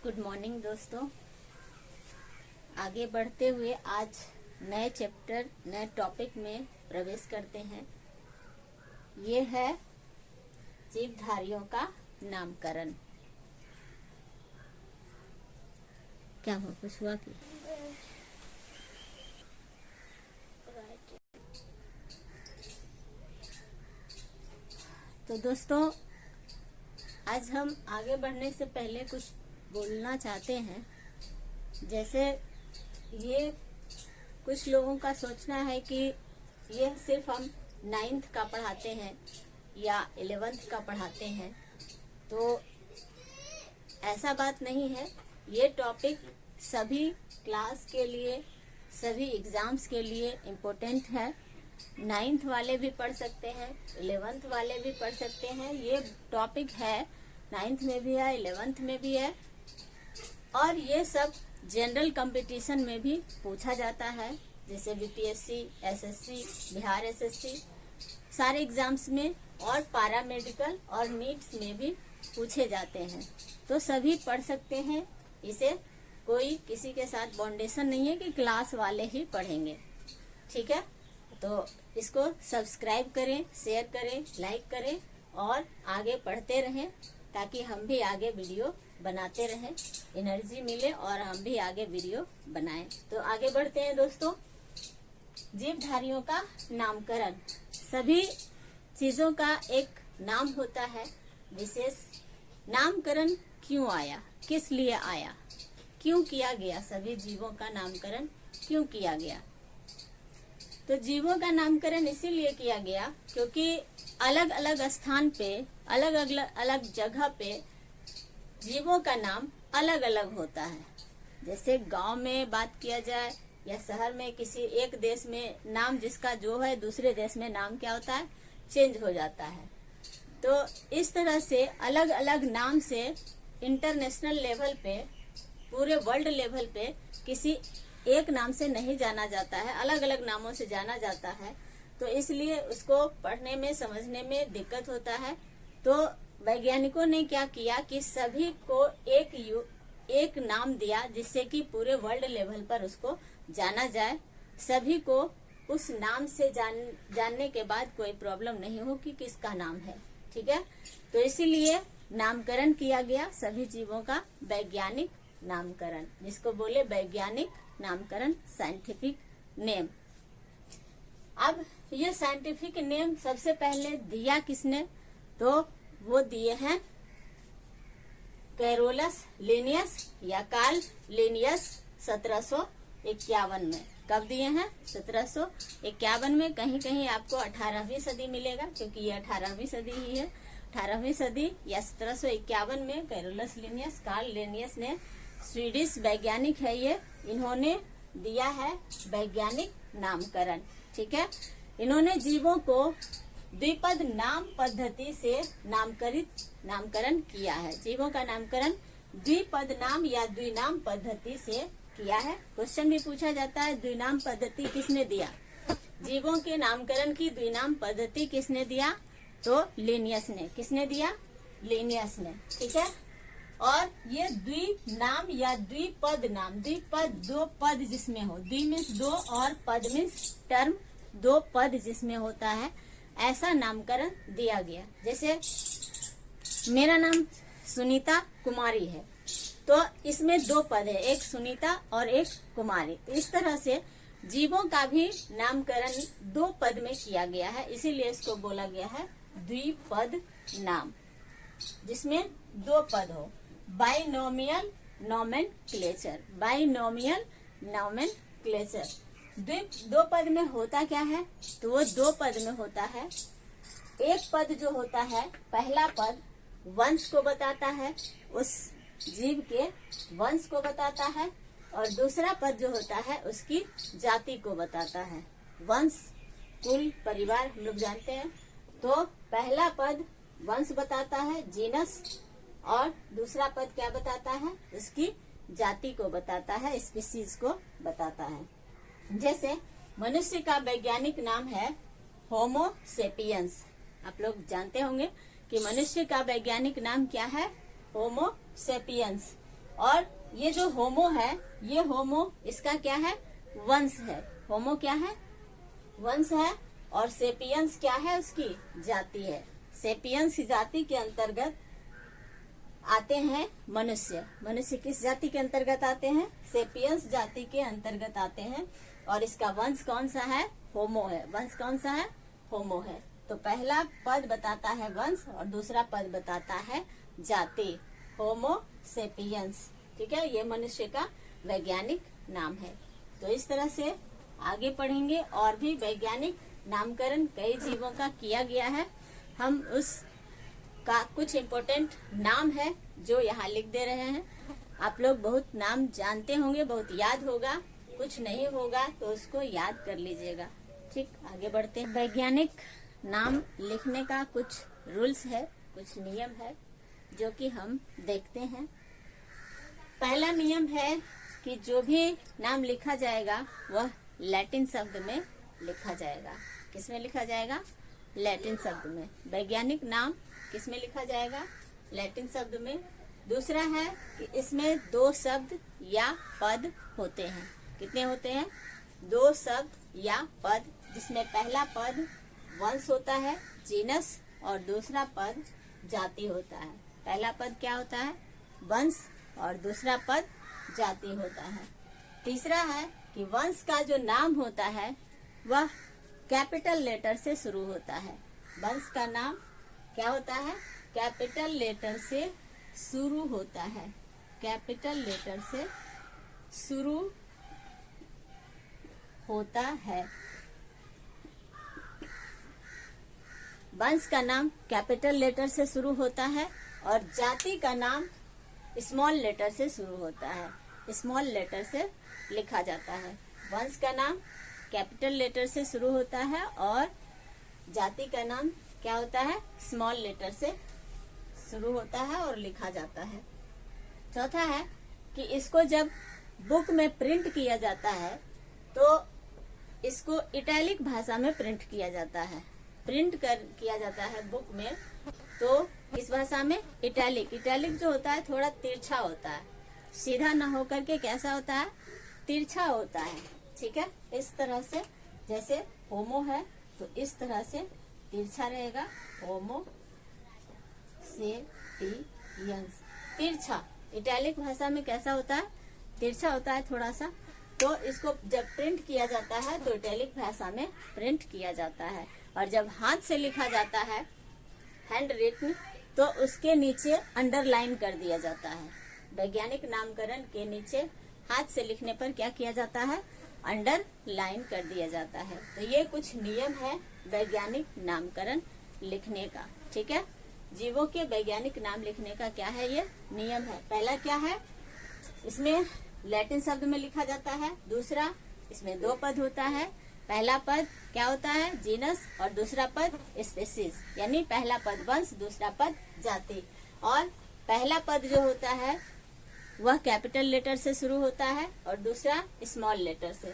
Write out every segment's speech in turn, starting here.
Good morning दोस्तों। आगे बढ़ते हुए आज नए चैप्टर नए टॉपिक में प्रवेश करते हैं। ये है जीवधारियों का नामकरण। क्या हुआ, कुछ हुआ कि? तो दोस्तों आज हम आगे बढ़ने से पहले कुछ बोलना चाहते हैं। जैसे ये कुछ लोगों का सोचना है कि ये सिर्फ हम 9th का पढ़ाते हैं या 11th का पढ़ाते हैं, तो ऐसा बात नहीं है। ये टॉपिक सभी क्लास के लिए, सभी एग्जाम्स के लिए इम्पोर्टेंट है। 9th वाले भी पढ़ सकते हैं, 11th वाले भी पढ़ सकते हैं। ये टॉपिक है 9th में भी है, 11th में भी है, और ये सब जनरल कंपटीशन में भी पूछा जाता है। जैसे बीपीएससी, एसएससी, बिहार एसएससी, सारे एग्जाम्स में, और पैरामेडिकल और नीट्स में भी पूछे जाते हैं। तो सभी पढ़ सकते हैं इसे। कोई किसी के साथ बाउंडेशन नहीं है कि क्लास वाले ही पढ़ेंगे, ठीक है। तो इसको सब्सक्राइब करें, शेयर करें, लाइक करें और आगे पढ़ते रहें, ताकि हम भी आगे वीडियो बनाते रहें, एनर्जी मिले और हम भी आगे वीडियो बनाएं। तो आगे बढ़ते हैं दोस्तों। जीवधारियों का नामकरण। सभी चीजों का एक नाम होता है विशेष। नामकरण क्यों आया, किस लिए आया, क्यों किया गया, सभी जीवों का नामकरण क्यों किया गया? तो जीवों का नामकरण इसीलिए किया गया क्योंकि अलग अलग स्थान पे, अलग अलग जगह पे जीवों का नाम अलग अलग होता है। जैसे गांव में बात किया जाए या शहर में, किसी एक देश में नाम जिसका जो है, दूसरे देश में नाम क्या होता है, चेंज हो जाता है। तो इस तरह से अलग अलग नाम से इंटरनेशनल लेवल पे, पूरे वर्ल्ड लेवल पे किसी एक नाम से नहीं जाना जाता है, अलग अलग नामों से जाना जाता है। तो इसलिए उसको पढ़ने में, समझने में दिक्कत होता है। तो वैज्ञानिकों ने क्या किया कि सभी को एक नाम दिया, जिससे कि पूरे वर्ल्ड लेवल पर उसको जाना जाए। सभी को उस नाम से जानने के बाद कोई प्रॉब्लम नहीं हो कि किसका नाम है, ठीक है। तो इसीलिए नामकरण किया गया सभी जीवों का, वैज्ञानिक नामकरण, जिसको बोले वैज्ञानिक नामकरण, साइंटिफिक नेम। अब ये साइंटिफिक नेम सबसे पहले दिया किसने? तो वो दिए हैं कैरोलस लिनियस या कार्ल लिनियस 1751 में। कब दिए हैं? 1751 में। कहीं कहीं आपको 18वीं सदी मिलेगा, क्योंकि ये 18वीं सदी ही है। 18वीं सदी या 1751 में कैरोलस लिनियस, कार्ल लिनियस ने, स्वीडिश वैज्ञानिक है ये, इन्होंने दिया है वैज्ञानिक नामकरण, ठीक है। इन्होंने जीवों को द्विपद नाम पद्धति से नामकरण किया है। जीवों का नामकरण द्विपद नाम या द्विनाम पद्धति से किया है। क्वेश्चन भी पूछा जाता है, द्विनाम पद्धति किसने दिया? जीवों के नामकरण की द्विनाम पद्धति किसने दिया? तो लिनियस ने। किसने दिया? लिनियस ने, ठीक है। और ये द्विनाम या द्विपद नाम, द्विपद दो पद जिसमें हो, द्वि मीन्स दो और पद मीन्स टर्म, दो पद जिसमें होता है, ऐसा नामकरण दिया गया। जैसे मेरा नाम सुनीता कुमारी है, तो इसमें दो पद है, एक सुनीता और एक कुमारी। तो इस तरह से जीवों का भी नामकरण दो पद में किया गया है, इसीलिए इसको बोला गया है द्विपद नाम, जिसमें दो पद हो। Binomial nomenclature, binomial nomenclature. दो पद में होता क्या है? तो वो दो पद में होता है, एक पद जो होता है, पहला पद वंश को बताता है, उस जीव के वंश को बताता है, और दूसरा पद जो होता है उसकी जाति को बताता है। वंश, कुल, परिवार हम लोग जानते हैं। तो पहला पद वंश बताता है, जीनस, और दूसरा पद क्या बताता है? उसकी जाति को बताता है, स्पीसीज को बताता है। जैसे मनुष्य का वैज्ञानिक नाम है होमो सेपियंस। आप लोग जानते होंगे कि मनुष्य का वैज्ञानिक नाम क्या है? होमो सेपियंस। और ये जो होमो है, ये होमो इसका क्या है, वंश है। होमो क्या है, वंश है। और सेपियंस क्या है, उसकी जाति है। सेपियंस जाति के अंतर्गत आते हैं मनुष्य। मनुष्य किस जाति के अंतर्गत आते हैं, सेपियंस जाति के अंतर्गत आते हैं। और इसका वंश कौन सा है, होमो है। वंश कौन सा है, होमो है। तो पहला पद बताता है वंश और दूसरा पद बताता है जाति, होमो सेपियंस। ठीक है, ये मनुष्य का वैज्ञानिक नाम है। तो इस तरह से आगे पढ़ेंगे और भी वैज्ञानिक नामकरण कई जीवों का किया गया है। हम उस का कुछ इम्पोर्टेंट नाम है जो यहाँ लिख दे रहे हैं। आप लोग बहुत नाम जानते होंगे, बहुत याद होगा, कुछ नहीं होगा तो उसको याद कर लीजिएगा। ठीक, आगे बढ़ते हैं। वैज्ञानिक नाम लिखने का कुछ रूल्स है, कुछ नियम है जो कि हम देखते हैं। पहला नियम है कि जो भी नाम लिखा जाएगा वह लैटिन शब्द में लिखा जाएगा। किसमें लिखा जाएगा, लैटिन शब्द में। वैज्ञानिक नाम किसमें लिखा जाएगा, लैटिन शब्द में। दूसरा है कि इसमें 2 शब्द या पद होते हैं। कितने होते हैं, 2 शब्द या पद, जिसमें पहला पद वंश होता है, जीनस, और दूसरा पद जाति होता है। पहला पद क्या होता है, वंश, और दूसरा पद जाति होता है। तीसरा है कि वंश का जो नाम होता है वह कैपिटल लेटर से शुरू होता है। वंश का नाम क्या होता है, कैपिटल लेटर से शुरू होता है। कैपिटल लेटर से शुरू होता है। वंश का नाम कैपिटल लेटर से शुरू होता है और जाति का नाम स्मॉल लेटर से शुरू होता है। स्मॉल लेटर से लिखा जाता है। वंश का नाम कैपिटल लेटर से शुरू होता है और जाति का नाम क्या होता है, स्मॉल लेटर से शुरू होता है और लिखा जाता है। चौथा है कि इसको जब बुक में प्रिंट किया जाता है तो इसको इटैलिक भाषा में प्रिंट किया जाता है। प्रिंट किया जाता है बुक में, तो इस भाषा में इटैलिक। इटैलिक जो होता है थोड़ा तिरछा होता है, सीधा न होकर के कैसा होता है, तिरछा होता है। ठीक है, इस तरह से जैसे होमो है तो इस तरह से तिरछा रहेगा, होमो सेपियंस। तिरछा इटैलिक भाषा में कैसा होता है, तिरछा होता है थोड़ा सा। तो इसको जब प्रिंट किया जाता है तो इटैलिक भाषा में प्रिंट किया जाता है। और जब हाथ से लिखा जाता है, हैंड रिटन, तो उसके नीचे अंडरलाइन कर दिया जाता है। वैज्ञानिक नामकरण के नीचे हाथ से लिखने पर क्या किया जाता है, अंडरलाइन कर दिया जाता है। तो ये कुछ नियम है वैज्ञानिक नामकरण लिखने का। ठीक है, जीवों के वैज्ञानिक नाम लिखने का क्या है, ये नियम है। पहला क्या है, इसमें लैटिन शब्द में लिखा जाता है। दूसरा, इसमें 2 पद होता है। पहला पद क्या होता है, जीनस, और दूसरा पद स्पीसीज, यानी पहला पद वंश, दूसरा पद जाति। और पहला पद जो होता है वह कैपिटल लेटर से शुरू होता है और दूसरा स्मॉल लेटर से।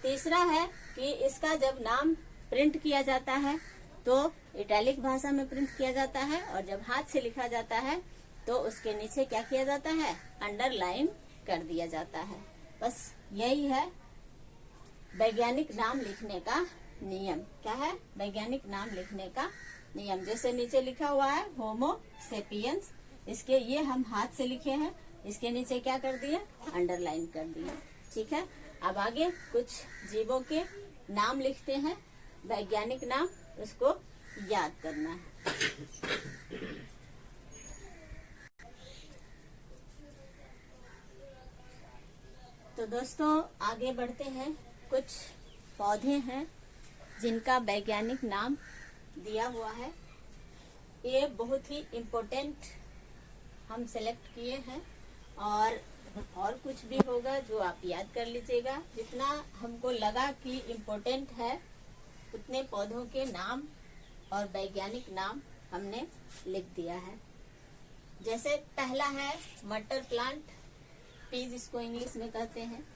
तीसरा है कि इसका जब नाम प्रिंट किया जाता है तो इटैलिक भाषा में प्रिंट किया जाता है, और जब हाथ से लिखा जाता है तो उसके नीचे क्या किया जाता है, अंडरलाइन कर दिया जाता है। बस यही है वैज्ञानिक नाम लिखने का नियम। क्या है, वैज्ञानिक नाम लिखने का नियम। जैसे नीचे लिखा हुआ है होमो सेपियंस, इसके ये हम हाथ से लिखे हैं, इसके नीचे क्या कर दिए, अंडरलाइन कर दिए। ठीक है, अब आगे कुछ जीवों के नाम लिखते हैं, वैज्ञानिक नाम, उसको याद करना है। तो दोस्तों आगे बढ़ते हैं। कुछ पौधे हैं जिनका वैज्ञानिक नाम दिया हुआ है। ये बहुत ही इम्पोर्टेंट हम सेलेक्ट किए हैं, और कुछ भी होगा जो आप याद कर लीजिएगा। जितना हमको लगा कि इम्पोर्टेंट है उतने पौधों के नाम और वैज्ञानिक नाम हमने लिख दिया है। जैसे पहला है मटर प्लांट, पीज इसको इंग्लिश में कहते हैं,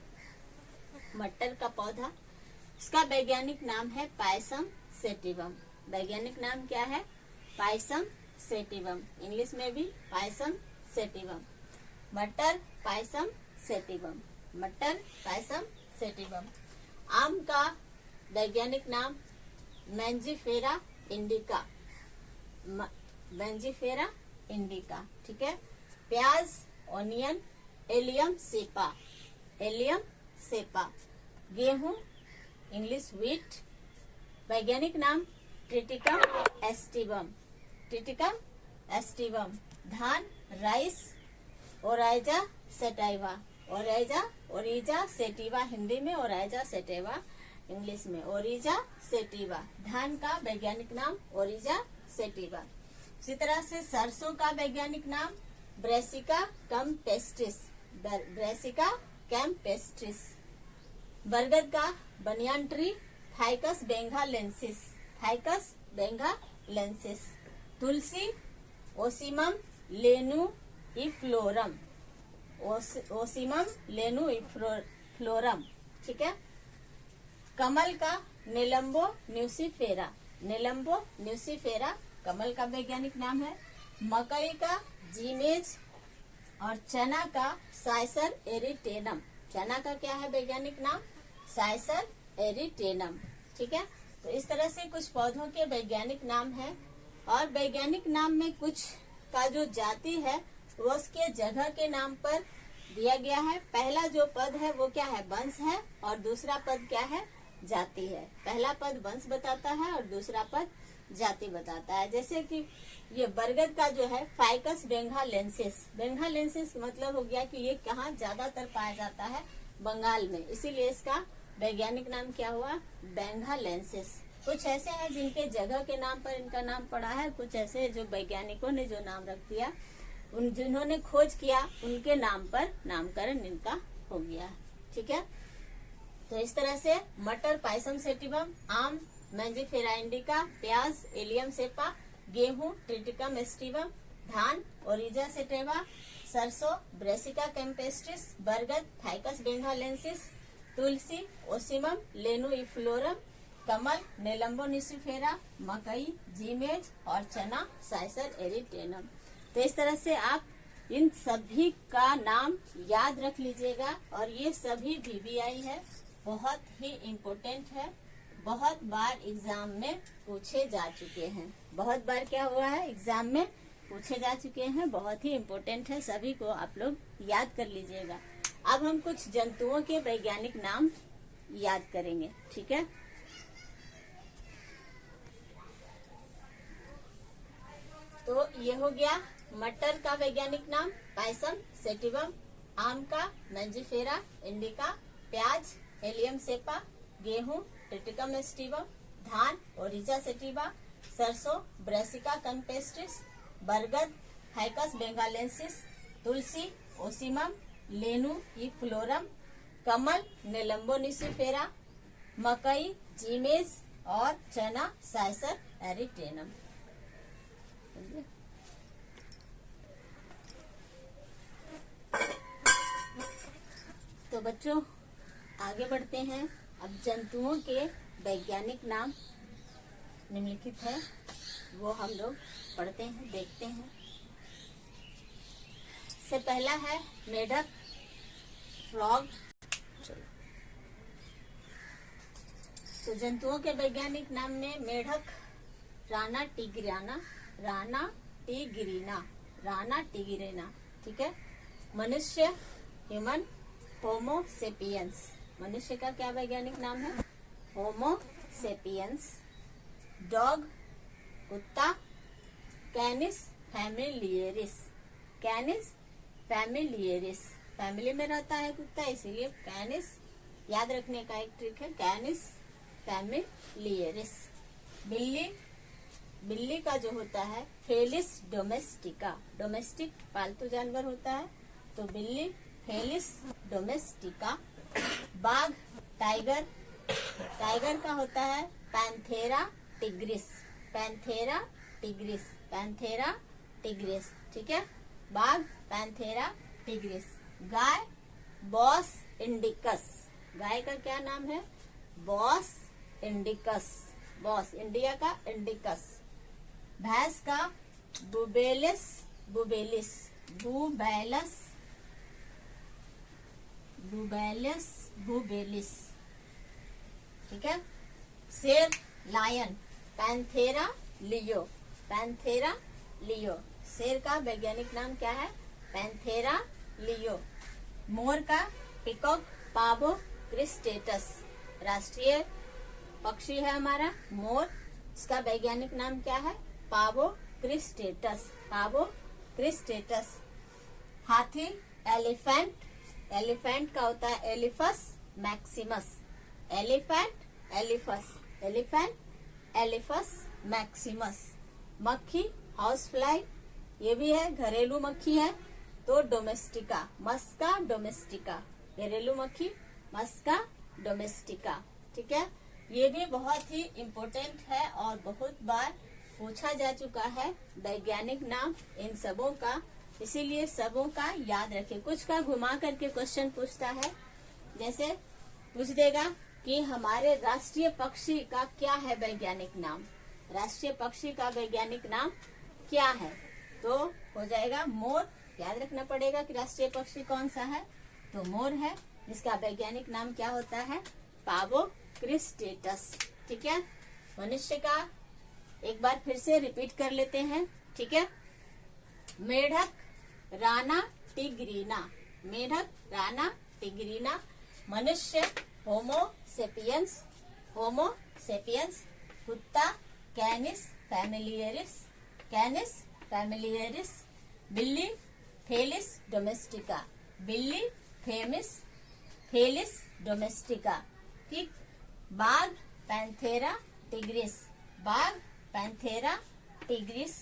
मटर का पौधा। इसका वैज्ञानिक नाम है पायसम सेटिवम। वैज्ञानिक नाम क्या है, पायसम सेटिवम, इंग्लिश में भी पायसम सेटिवम। मटर पायसम सेटिवम, मटर पायसम सेटिवम। आम का वैज्ञानिक नाम मैंजीफेरा इंडिका, मैंजीफेरा इंडिका, ठीक है। प्याज onion Allium cepa, Allium cepa. गेहूं इंग्लिश व्हीट, वैज्ञानिक नाम ट्रिटिकम एस्टिवम, ट्रिटिकम एस्टिवम। धान rice Oryza sativa, Oryza Oryza sativa Hindi में, ओराइजा सेटिवा इंग्लिश में, ओरिजा सेटिवा। धान का वैज्ञानिक नाम ओरिजा सेटिवा। इसी तरह से सरसों का वैज्ञानिक नाम ब्रेसिका कैम्पेस्ट्रिस, ब्रेसिका कैम्पेस्ट्रिस। बरगद का banyan tree Ficus benghalensis, Ficus benghalensis. तुलसी ओसिमम लेनुइफ्लोरम, ओसिमम लेनुइफ्लोरम, ठीक है। कमल का नेलम्बो न्यूसिफेरा, नेलम्बो न्यूसिफेरा कमल का वैज्ञानिक नाम है। मकई का जीमेज और चना का साइसर एरिटेनम, चना का क्या है वैज्ञानिक नाम साइसर एरिटेनम, ठीक है। तो इस तरह से कुछ पौधों के वैज्ञानिक नाम है। और वैज्ञानिक नाम में कुछ का जो जाति है वो उसके जगह के नाम पर दिया गया है। पहला जो पद है वो क्या है वंश है, और दूसरा पद क्या है जाति है। पहला पद वंश बताता है और दूसरा पद जाति बताता है। जैसे कि ये बरगद का जो है फाइकस बेंगालेंसिस, बेंगालेंसिस मतलब हो गया कि ये कहाँ ज्यादातर पाया जाता है बंगाल में, इसीलिए इसका वैज्ञानिक नाम क्या हुआ बेंगालेंसिस। कुछ ऐसे हैं जिनके जगह के नाम पर इनका नाम पड़ा है, कुछ ऐसे जो वैज्ञानिकों ने जो नाम रख दिया, उन जिन्होंने खोज किया उनके नाम पर नामकरण इनका हो गया, ठीक है। तो इस तरह से मटर पायसम सेटिवम, आम मैंजीफेरा इंडिका, प्याज एलियम सेपा, गेहूं ट्रिटिकम एस्टिवम, धान ओरिजा सेटेवा, सरसों ब्रेसिका कैम्पेस्ट्रिस, बरगद फाइकस बेंगालेंसिस, तुलसी ओसिमम लेनुइफ्लोरम, कमल नेलम्बो न्यूसिफेरा, मकई जीमेज और चना साइसर एरिटेनम। तो इस तरह से आप इन सभी का नाम याद रख लीजिएगा। और ये सभी VVI है, बहुत ही इम्पोर्टेंट है, बहुत बार एग्जाम में पूछे जा चुके हैं, बहुत बार क्या हुआ है एग्जाम में पूछे जा चुके हैं, बहुत ही इम्पोर्टेंट है, सभी को आप लोग याद कर लीजिएगा। अब हम कुछ जंतुओं के वैज्ञानिक नाम याद करेंगे, ठीक है। तो ये हो गया मटर का वैज्ञानिक नाम पायसम सेटिवम, आम का मैंजीफेरा इंडिका, प्याज एलियम सेपा, गेहूं ट्रिटिकम एस्टिवम, धान ओरिजा सेटिवा, सरसों ब्रेसिका कैम्पेस्ट्रिस, बरगद फाइकस बेंगालेंसिस, तुलसी ओसिमम लेनुइफ्लोरम, कमल नेलम्बो न्यूसिफेरा, मकई जीमेज और चना साइसर एरिटेनम। तो बच्चों आगे बढ़ते हैं। अब जंतुओं के वैज्ञानिक नाम निम्नलिखित है, वो हम लोग पढ़ते हैं, देखते हैं। से पहला है मेढक, फ्रॉग। तो जंतुओं के वैज्ञानिक नाम में मेढक राना टिग्रिना, राना टिग्रिना, राना टिग्रिना, ठीक है। मनुष्य ह्यूमन होमो सेपियंस, मनुष्य का क्या वैज्ञानिक नाम है होमो सेपियंस। डॉग कुत्ता, कैनिस फैमिलियरिस, कैनिस फैमिलियरिस, फैमिली में रहता है कुत्ता इसीलिए कैनिस, याद रखने का एक ट्रिक है कैनिस फैमिलियरिस। बिल्ली, बिल्ली का जो होता है फेलिस डोमेस्टिका, डोमेस्टिक पालतू जानवर होता है तो बिल्ली फेलिस डोमेस्टिका। बाघ टाइगर, टाइगर का होता है Panthera tigris, Panthera tigris, Panthera tigris, ठीक है। बाघ पैंथेरा टिग्रिस। गाय बॉस इंडिकस, गाय का क्या नाम है बॉस इंडिकस, बॉस इंडिया का इंडिकस। भैंस का बुबेलिस, बुबेलिस, बुबेलस बुबेलिस, बुबेलिस, ठीक है। शेर, lion, Panthera leo, Panthera leo. शेर का वैज्ञानिक नाम क्या है? Panthera leo. मोर का पिकॉक, पावो क्रिस्टेटस। राष्ट्रीय पक्षी है हमारा मोर, इसका वैज्ञानिक नाम क्या है? Pavo cristatus, Pavo cristatus. हाथी, एलिफेंट, एलिफेंट का होता है Elephas maximus, elephant, Elephas, elephant Elephas maximus. मक्खी, हाउस फ्लाई, ये भी है घरेलू मक्खी है, तो डोमेस्टिका, मस्का डोमेस्टिका, घरेलू मक्खी मस्का डोमेस्टिका, ठीक है। ये भी बहुत ही इम्पोर्टेंट है और बहुत बार पूछा जा चुका है वैज्ञानिक नाम इन सबों का, इसीलिए सबों का याद रखें। कुछ का घुमा करके क्वेश्चन पूछता है, जैसे पूछ देगा कि हमारे राष्ट्रीय पक्षी का क्या है वैज्ञानिक नाम, राष्ट्रीय पक्षी का वैज्ञानिक नाम क्या है, तो हो जाएगा मोर। याद रखना पड़ेगा कि राष्ट्रीय पक्षी कौन सा है, तो मोर है, जिसका वैज्ञानिक नाम क्या होता है? पावो क्रिस्टेटस, ठीक है। मनुष्य का एक बार फिर से रिपीट कर लेते हैं, ठीक है। मेढक, राना टिग्रीना, मेढक, राना टिग्रीना। मनुष्य, होमो सेपियंस, होमो सेपियंस। कुत्ता, कैनिस फैमिलियरिस, कैनिस फैमिलियरिस। बिल्ली, फेलिस डोमेस्टिका, बिल्ली फेमिस, फेलिस डोमेस्टिका, ठीक। बाघ, पैंथेरा टिग्रिस, बाघ पैंथेरा टिग्रिस।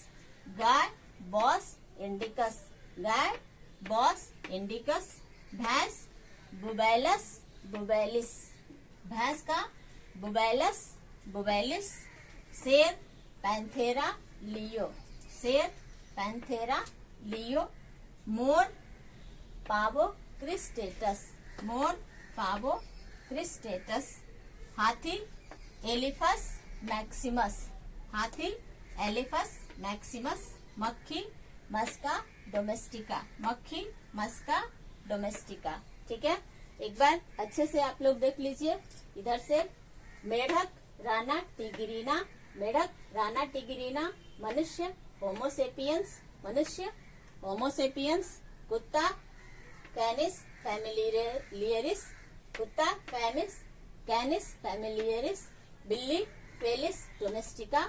गाय, बॉस इंडिकस, गाय बॉस इंडिकस। भैंस, बुबैलस बुबैलिस, भैंस का बुबैलस बुबैलिस। शेर, पैंथेरा लियो, शेर पैंथेरा लियो। मोर, पावो क्रिस्टेटस, मोर पावो क्रिस्टेटस। हाथी, एलिफस मैक्सिमस, हाथी एलिफस मैक्सिमस। मक्खी, मस्का डोमेस्टिका, मक्खी मस्का डोमेस्टिका, ठीक है। एक बार अच्छे से आप लोग देख लीजिए। इधर से मेढक, राना टिग्रीना, मेढक, राना टिग्रीना। मनुष्य, होमोसेपियंस, मनुष्य होमोसेपियंस। कुत्ता, कैनिस फैमिलियरिस, कुत्ता कैनिस, कैनिस फैमिलियरिस। बिल्ली, फेलिस डोमेस्टिका,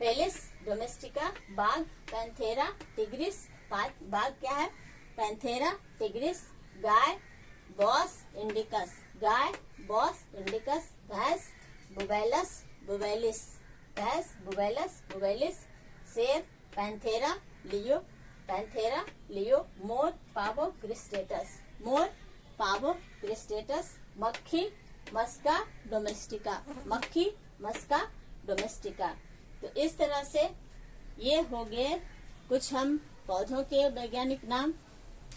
फेलिस डोमेस्टिका। बाघ, पैंथेरा टिग्रिस, बाघ क्या है? Panthera tigris. गाय, बॉस इंडिकस, गाय बॉस इंडिकस। भैंस, बुबैलस बुबैलिस, भैंस बुबैलस बुबैलिस। शेर, पैंथेरा लियो, पैंथेरा लियो। मोर, पावो क्रिस्टेटस, मोर पावो क्रिस्टेटस। मक्खी, मस्का डोमेस्टिका, मक्खी मस्का डोमेस्टिका। तो इस तरह से ये हो गए कुछ हम पौधों के वैज्ञानिक नाम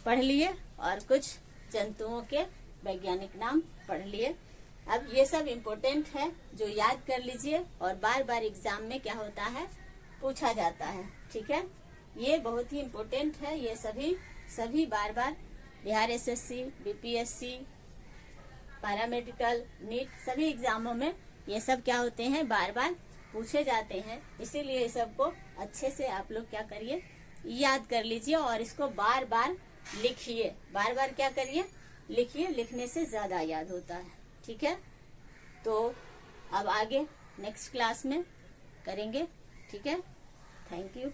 पढ़ लिए और कुछ जंतुओं के वैज्ञानिक नाम पढ़ लिए। अब ये सब इम्पोर्टेंट है जो याद कर लीजिए और बार बार एग्जाम में क्या होता है पूछा जाता है, ठीक है। ये बहुत ही इम्पोर्टेंट है, ये सभी बार बार Bihar SSC, BPSC, paramedical, NEET सभी एग्जामों में ये सब क्या होते हैं बार बार पूछे जाते हैं। इसीलिए ये सबको अच्छे से आप लोग क्या करिए याद कर लीजिए और इसको बार बार लिखिए, बार बार क्या करिए लिखिए, लिखने से ज्यादा याद होता है, ठीक है। तो अब आगे नेक्स्ट क्लास में करेंगे, ठीक है। Thank you.